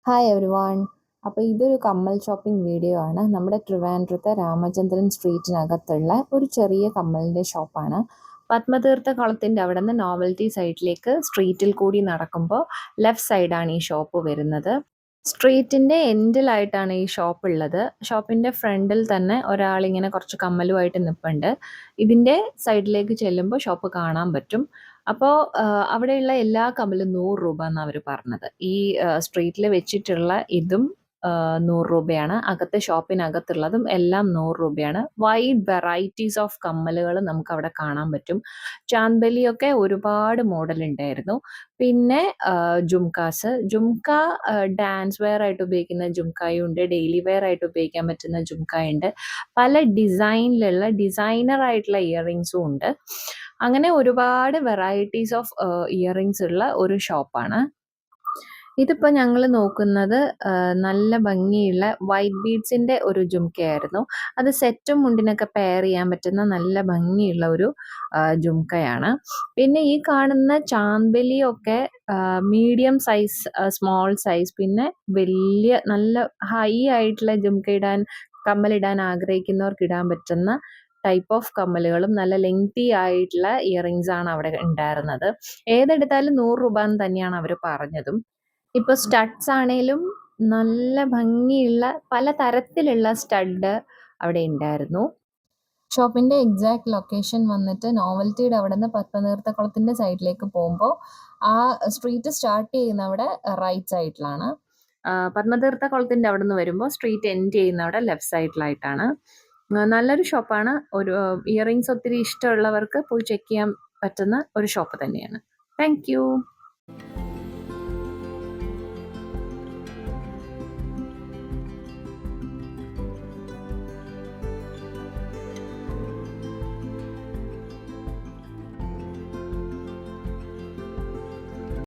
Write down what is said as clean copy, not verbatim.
Hi everyone. അപ്പോൾ ഇതൊരു കമ്മൽ ഷോപ്പിംഗ് വീഡിയോ ആണ്. നമ്മുടെ ട്രിവാൻഡ്രത്തെ രാമചന്ദ്രൻ സ്ട്രീറ്റിനകത്തുള്ള ഒരു ചെറിയ കമ്മലിൻ്റെ ഷോപ്പാണ്. പത്മതീർത്ഥ കുളത്തിൻ്റെ അവിടെ നിന്ന് നോവൽറ്റി സൈഡിലേക്ക് സ്ട്രീറ്റിൽ കൂടി നടക്കുമ്പോൾ ലെഫ്റ്റ് സൈഡാണ് ഈ ഷോപ്പ് വരുന്നത്. സ്ട്രീറ്റിൻ്റെ എൻഡിലായിട്ടാണ് ഈ ഷോപ്പ് ഉള്ളത്. ഷോപ്പിൻ്റെ ഫ്രണ്ടിൽ തന്നെ ഒരാളിങ്ങനെ കുറച്ച് കമ്മലുമായിട്ട് നിൽപ്പുണ്ട്. ഇതിൻ്റെ സൈഡിലേക്ക് ചെല്ലുമ്പോൾ ഷോപ്പ് കാണാൻ പറ്റും. അപ്പോൾ അവിടെയുള്ള എല്ലാ കമ്മലും 100 രൂപ എന്നാണ് അവർ പറഞ്ഞത്. ഈ സ്ട്രീറ്റിൽ വെച്ചിട്ടുള്ള ഇതും 100 രൂപയാണ്. അകത്തെ ഷോപ്പിനകത്തുള്ളതും എല്ലാം 100 രൂപയാണ്. വൈഡ് വെറൈറ്റീസ് ഓഫ് കമ്മലുകൾ നമുക്ക് അവിടെ കാണാൻ പറ്റും. ചാന്ദലിയൊക്കെ ഒരുപാട് മോഡൽ ഉണ്ടായിരുന്നു. പിന്നെ ജുംക്ക ഡാൻസ് വെയർ ആയിട്ട് ഉപയോഗിക്കുന്ന ജുംക്കായും ഉണ്ട്, ഡെയിലി വെയർ ആയിട്ട് ഉപയോഗിക്കാൻ പറ്റുന്ന ജുംക്കായുണ്ട്, പല ഡിസൈനിലുള്ള ഡിസൈനർ ആയിട്ടുള്ള ഇയറിങ്സും ഉണ്ട്. അങ്ങനെ ഒരുപാട് വെറൈറ്റീസ് ഓഫ് ഇയറിങ്സ് ഉള്ള ഒരു ഷോപ്പാണ്. ഇതിപ്പോൾ ഞങ്ങൾ നോക്കുന്നത് നല്ല ഭംഗിയുള്ള വൈറ്റ് ബീഡ്സിൻ്റെ ഒരു ജുംക്കയായിരുന്നു. അത് സെറ്റും മുണ്ടിനൊക്കെ പെയർ ചെയ്യാൻ പറ്റുന്ന നല്ല ഭംഗിയുള്ള ഒരു ജുംക്കയാണ്. പിന്നെ ഈ കാണുന്ന ചാന്ദലിയൊക്കെ മീഡിയം സൈസ്, സ്മോൾ സൈസ്, പിന്നെ വലിയ നല്ല ഹൈ ആയിട്ടുള്ള കമ്മലിടാൻ ആഗ്രഹിക്കുന്നവർക്ക് ഇടാൻ പറ്റുന്ന ടൈപ്പ് ഓഫ് കമ്മലുകളും നല്ല ലെങ്തി ആയിട്ടുള്ള ഇയറിങ്സ് ആണ് അവിടെ ഉണ്ടായിരുന്നത്. ഏതെടുത്താലും 100 രൂപ എന്ന് തന്നെയാണ് അവർ പറഞ്ഞതും. ഇപ്പോൾ സ്റ്റഡ്സ് ആണേലും നല്ല ഭംഗിയുള്ള പല തരത്തിലുള്ള സ്റ്റഡ് അവിടെ ഉണ്ടായിരുന്നു. ഷോപ്പിൻ്റെ എക്സാക്ട് ലൊക്കേഷൻ വന്നിട്ട് നോവൽറ്റിയുടെ അവിടെ നിന്ന് പത്മതീർത്ഥക്കുളത്തിൻ്റെ സൈഡിലേക്ക് പോകുമ്പോൾ ആ സ്ട്രീറ്റ് സ്റ്റാർട്ട് ചെയ്യുന്ന അവിടെ റൈറ്റ് സൈഡിലാണ്. പത്മതീർത്ഥക്കുളത്തിൻ്റെ അവിടെ നിന്ന് വരുമ്പോൾ സ്ട്രീറ്റ് എൻഡ് ചെയ്യുന്ന അവിടെ ലെഫ്റ്റ് സൈഡിലായിട്ടാണ്. നല്ലൊരു ഷോപ്പാണ്. ഒരു ഇയറിങ്സ് ഒത്തിരി ഇഷ്ടമുള്ളവർക്ക് പോയി ചെക്ക് ചെയ്യാൻ പറ്റുന്ന ഒരു ഷോപ്പ് തന്നെയാണ്. Thank you.